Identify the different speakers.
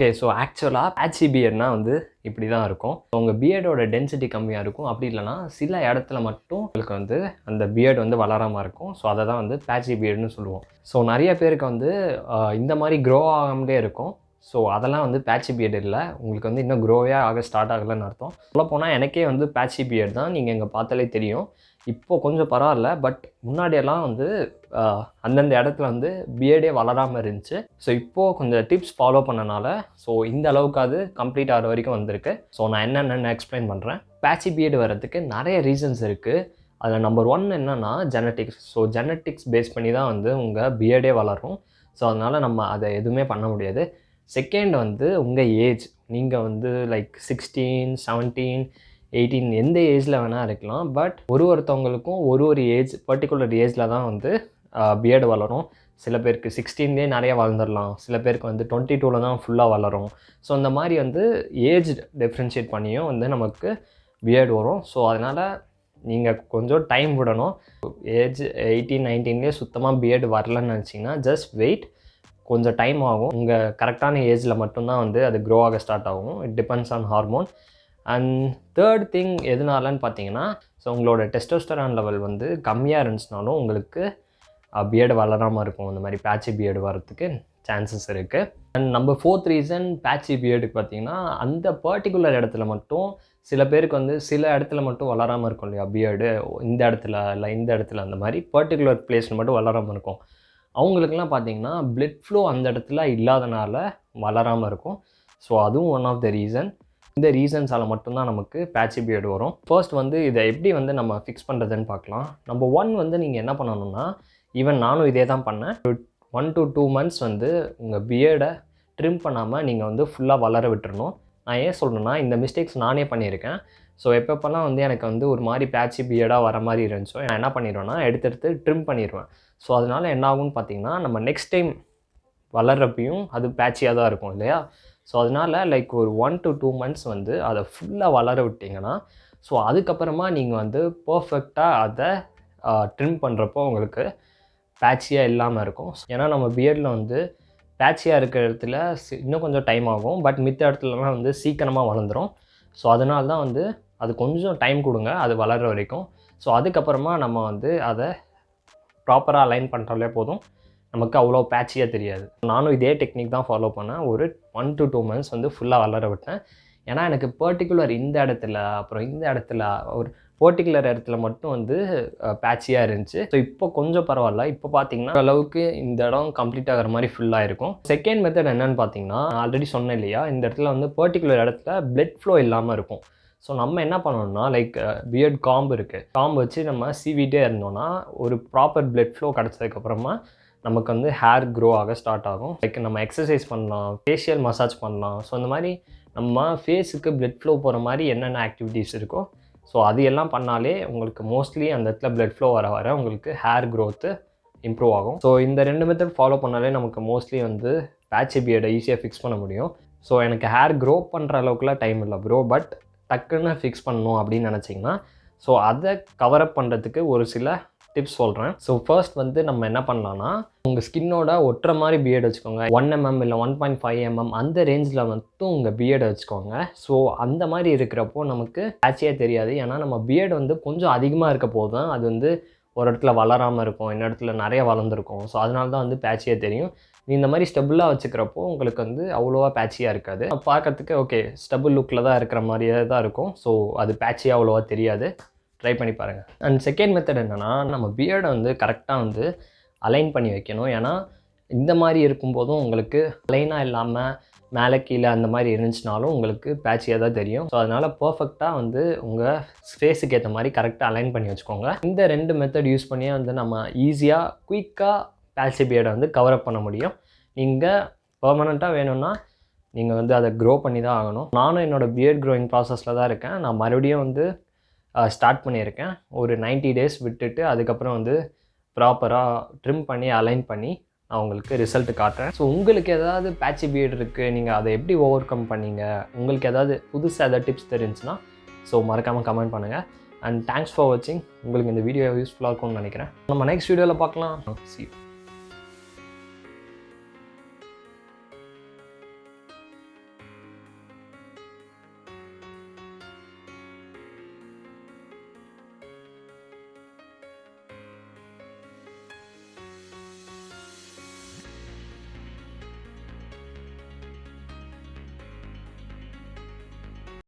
Speaker 1: Okay, so ஆக்சுவலாக பேட்சி பியர்ட்னா வந்து இப்படி தான் இருக்கும். உங்கள் பியர்டோட டென்சிட்டி கம்மியாக இருக்கும். அப்படி இல்லைனா சில இடத்துல மட்டும் உங்களுக்கு வந்து அந்த பியர்டு வந்து வளராமல் இருக்கும். ஸோ அதை தான் வந்து பேட்சி பியர்டுன்னு சொல்லுவோம். ஸோ நிறைய பேருக்கு வந்து இந்த மாதிரி க்ரோ ஆகாமலே இருக்கும். ஸோ அதெல்லாம் வந்து பேட்சி பியர்டு இல்லை. உங்களுக்கு வந்து இன்னும் க்ரோவே ஆக ஸ்டார்ட் ஆகலைன்னு அர்த்தம். சொல்லப்போனால் எனக்கே வந்து பேட்சி பியர்டு தான். நீங்கள் இங்கே பார்த்தாலே தெரியும். இப்போது கொஞ்சம் பரவாயில்ல. பட் முன்னாடியெல்லாம் வந்து அந்தந்த இடத்துல வந்து பியர்டே வளராமல் இருந்துச்சு. ஸோ இப்போது கொஞ்சம் டிப்ஸ் ஃபாலோ பண்ணனால ஸோ இந்த அளவுக்கு அது கம்ப்ளீட் ஆகிற வரைக்கும் வந்திருக்கு. ஸோ நான் என்னென்னு எக்ஸ்பிளைன் பண்ணுறேன். பேட்சி பியர்டு வர்றதுக்கு நிறைய ரீசன்ஸ் இருக்குது. அதில் நம்பர் 1 என்னென்னா ஜெனட்டிக்ஸ். ஸோ ஜெனட்டிக்ஸ் பேஸ் பண்ணி தான் வந்து உங்கள் பியர்டே வளரும். ஸோ அதனால் நம்ம அதை எதுவுமே பண்ண முடியாது. செகண்ட் வந்து உங்கள் ஏஜ். நீங்கள் வந்து லைக் 16, 17, 18 எந்த ஏஜில் வேணால் இருக்கலாம். பட் ஒருத்தவங்களுக்கும் ஒரு ஏஜ் பர்டிகுலர் ஏஜில் தான் வந்து பியர்டு வளரும். சில பேருக்கு 16லேயே நிறைய வளர்ந்துடலாம். சில பேருக்கு வந்து 22ல் தான் ஃபுல்லாக வளரும். ஸோ இந்த மாதிரி வந்து ஏஜ் டிஃப்ரென்ஷியேட் பண்ணியும் வந்து நமக்கு பியர்டு வரும். ஸோ அதனால் நீங்கள் கொஞ்சம் டைம் விடணும். ஏஜ் 18, 19லேயே சுத்தமாக பியர்டு வரலன்னு நினச்சிங்கன்னா ஜஸ்ட் வெயிட். கொஞ்சம் டைம் ஆகும். உங்கள் கரெக்டான ஏஜில் மட்டும்தான் வந்து அது க்ரோ ஆக ஸ்டார்ட் ஆகும். It depends on hormone. And third thing எதுனாலன்னு பார்த்தீங்கன்னா, ஸோ உங்களோட டெஸ்டோஸ்டரான் லெவல் வந்து கம்மியாக இருந்துச்சுனாலும் உங்களுக்கு பியர்டு வளராமல் இருக்கும். இந்த மாதிரி பேட்சி பியர்டு வரத்துக்கு சான்சஸ் இருக்குது. அண்ட் நம்பர் 4th ரீசன் பேட்சி பியர்டுக்கு பார்த்தீங்கன்னா, அந்த பர்டிகுலர் இடத்துல மட்டும் சில பேருக்கு வந்து சில இடத்துல மட்டும் வளராமல் இருக்கும் இல்லையா பியர்டு. இந்த இடத்துல இல்லை இந்த இடத்துல அந்த மாதிரி பர்டிகுலர் பிளேஸில் மட்டும் வளராமல் இருக்கும். அவங்களுக்குலாம் பார்த்தீங்கன்னா பிளட் ஃப்ளோ அந்த இடத்துல இல்லாதனால வளராமல் இருக்கும். ஸோ அதுவும் ஒன் ஆஃப் த ரீசன். இந்த ரீசன்ஸால் மட்டும்தான் நமக்கு பேட்சி பியர்டு வரும். ஃபர்ஸ்ட் வந்து இதை எப்படி வந்து நம்ம ஃபிக்ஸ் பண்ணுறதுன்னு பார்க்கலாம். நம்பர் 1 வந்து நீங்கள் என்ன பண்ணணும்னா, ஈவன் நானும் இதே தான் பண்ணேன். 1 to 2 months வந்து உங்கள் பியர்டை ட்ரிம் பண்ணாமல் நீங்கள் வந்து ஃபுல்லாக வளர விட்டுறணும். நான் ஏன் சொல்கிறேன்னா, இந்த மிஸ்டேக்ஸ் நானே பண்ணியிருக்கேன். ஸோ எப்பப்போலாம் வந்து எனக்கு வந்து ஒரு மாதிரி பேட்சி பியர்டாக வர மாதிரி இருந்துச்சோ நான் என்ன பண்ணிடுவேன்னா எடுத்து ட்ரிம் பண்ணிடுவேன். ஸோ அதனால் என்ன ஆகும்னு பார்த்தீங்கன்னா, நம்ம நெக்ஸ்ட் டைம் வளர்கிறப்பையும் அது பேட்சியாக தான் இருக்கும் இல்லையா. ஸோ அதனால் லைக் ஒரு 1 to 2 months வந்து அதை ஃபுல்லாக வளர விட்டிங்கன்னா, ஸோ அதுக்கப்புறமா நீங்கள் வந்து பர்ஃபெக்டாக அதை ட்ரிம் பண்ணுறப்போ உங்களுக்கு பேட்சியாக இல்லாமல் இருக்கும். ஏன்னா நம்ம பியர்டில் வந்து பேட்சியாக இருக்கிற இடத்துல இன்னும் கொஞ்சம் டைம் ஆகும். பட் மித்த இடத்துலலாம் வந்து சீக்கிரமாக வளர்ந்துடும். ஸோ அதனால தான் வந்து அது கொஞ்சம் டைம் கொடுங்க அது வளர்கிற வரைக்கும். ஸோ அதுக்கப்புறமா நம்ம வந்து அதை ப்ராப்பராக அலைன் பண்ணுறாலே போதும். நமக்கு அவ்வளோ பேட்சியாக தெரியாது. நானும் இதே டெக்னிக் தான் ஃபாலோ பண்ணேன். ஒரு 1 to 2 months வந்து ஃபுல்லாக வளர விட்டேன். ஏன்னா எனக்கு பர்டிகுலர் இந்த இடத்துல அப்புறம் இந்த இடத்துல ஒரு பர்டிகுலர் இடத்துல மட்டும் வந்து பேட்சியாக இருந்துச்சு. ஸோ இப்போ கொஞ்சம் பரவாயில்ல. இப்போ பார்த்தீங்கன்னா அளவுக்கு இந்த இடம் கம்ப்ளீட் ஆகிற மாதிரி ஃபுல்லாக இருக்கும். செகண்ட் மெத்தட் என்னென்னு பார்த்தீங்கன்னா, ஆல்ரெடி சொன்னேன் இல்லையா, இந்த இடத்துல வந்து பர்டிகுலர் இடத்துல பிளட் ஃப்ளோ இல்லாமல் இருக்கும். ஸோ நம்ம என்ன பண்ணணும்னா, லைக் பியர்ட் காம்பு இருக்குது. காம்பு வச்சு நம்ம சீவிட்டே இருந்தோம்னா ஒரு ப்ராப்பர் பிளட் ஃப்ளோ கிடச்சதுக்கப்புறமா நமக்கு வந்து ஹேர் க்ரோ ஆக ஸ்டார்ட் ஆகும். லைக் நம்ம எக்ஸசைஸ் பண்ணலாம், ஃபேஷியல் மசாஜ் பண்ணலாம். ஸோ இந்த மாதிரி நம்ம ஃபேஸுக்கு பிளட் ஃப்ளோ போகிற மாதிரி என்னென்ன ஆக்டிவிட்டீஸ் இருக்கோ ஸோ அது எல்லாம் பண்ணாலே உங்களுக்கு மோஸ்ட்லி அந்த இடத்துல பிளட் ஃப்ளோ வர உங்களுக்கு ஹேர் க்ரோத்து இம்ப்ரூவ் ஆகும். ஸோ இந்த 2 மெத்தட் ஃபாலோ பண்ணாலே நமக்கு மோஸ்ட்லி வந்து பேட்சி பியர்டை ஈஸியாக ஃபிக்ஸ் பண்ண முடியும். ஸோ எனக்கு ஹேர் க்ரோ பண்ணுற அளவுக்குலாம் டைம் இல்லை ப்ரோ. பட் டக்குன்னு ஃபிக்ஸ் பண்ணணும் அப்படின்னு நினச்சிங்கன்னா ஸோ அதை கவரப் பண்ணுறதுக்கு ஒரு சில டிப்ஸ் சொல்கிறேன். ஸோ ஃபர்ஸ்ட் வந்து நம்ம என்ன பண்ணலான்னா, உங்கள் ஸ்கின்னோட ஒட்டுற மாதிரி பியர்டு வச்சுக்கோங்க. 1 mm இல்லை 1.5 mm அந்த ரேஞ்சில் மட்டும் உங்கள் பியர்டை வச்சுக்கோங்க. ஸோ அந்த மாதிரி இருக்கிறப்போ நமக்கு பேட்சியாக தெரியாது. ஏன்னா நம்ம பியர்டு வந்து கொஞ்சம் அதிகமாக இருக்க போது தான் அது வந்து ஒரு இடத்துல வளராமல் இருக்கும், இன்னொரு இடத்துல நிறைய வளர்ந்துருக்கும். ஸோ அதனால தான் வந்து பேட்சியாக தெரியும். நீ இந்த மாதிரி ஸ்டெபிளாக வச்சுக்கிறப்போ உங்களுக்கு வந்து அவ்வளோவா பேட்சியாக இருக்காது. பார்க்கறதுக்கு ஓகே ஸ்டெபிள் லுக்கில் தான் இருக்கிற மாதிரியே தான் இருக்கும். ஸோ அது பேட்சியாக அவ்வளோவா தெரியாது. ட்ரை பண்ணி பாருங்கள். அண்ட் செகண்ட் மெத்தட் என்னென்னா, நம்ம பியர்டை வந்து கரெக்டாக வந்து அலைன் பண்ணி வைக்கணும். ஏன்னா இந்த மாதிரி இருக்கும்போதும் உங்களுக்கு அலைனாக இல்லாமல் மேலே கீழே அந்த மாதிரி இருந்துச்சுனாலும் உங்களுக்கு பேட்சியாக தான் தெரியும். ஸோ அதனால் பர்ஃபெக்டாக வந்து உங்கள் ஃபேஸுக்கு ஏற்ற மாதிரி கரெக்டாக அலைன் பண்ணி வச்சுக்கோங்க. இந்த 2 மெத்தட் யூஸ் பண்ணியே வந்து நம்ம ஈஸியாக குயிக்காக பேட்சி பியர்டை வந்து கவரப் பண்ண முடியும். நீங்கள் பெர்மனண்ட்டாக வேணும்னா நீங்கள் வந்து அதை க்ரோ பண்ணி தான் ஆகணும். நானும் என்னோடய பியர்ட் க்ரோயிங் ப்ராசஸில் தான் இருக்கேன். நான் மறுபடியும் வந்து ஸ்டார்ட் பண்ணியிருக்கேன். ஒரு 90 days விட்டுட்டு அதுக்கப்புறம் வந்து ப்ராப்பராக ட்ரிம் பண்ணி அலைன் பண்ணி நான் உங்களுக்கு ரிசல்ட் காட்டுறேன். ஸோ உங்களுக்கு ஏதாவது பேட்சி பியர்டு இருக்குது, நீங்கள் அதை எப்படி ஓவர் கம் பண்ணீங்க, உங்களுக்கு ஏதாவது புதுசாக ஏதாவது டிப்ஸ் தெரிஞ்சுன்னா ஸோ மறக்காமல் கமெண்ட் பண்ணுங்கள். அண்ட் தேங்க்ஸ் ஃபார் வாட்சிங். உங்களுக்கு இந்த வீடியோ யூஸ்ஃபுல்லாக இருக்கும்னு நினைக்கிறேன். நம்ம நெக்ஸ்ட் வீடியோவில் பார்க்கலாம். See you.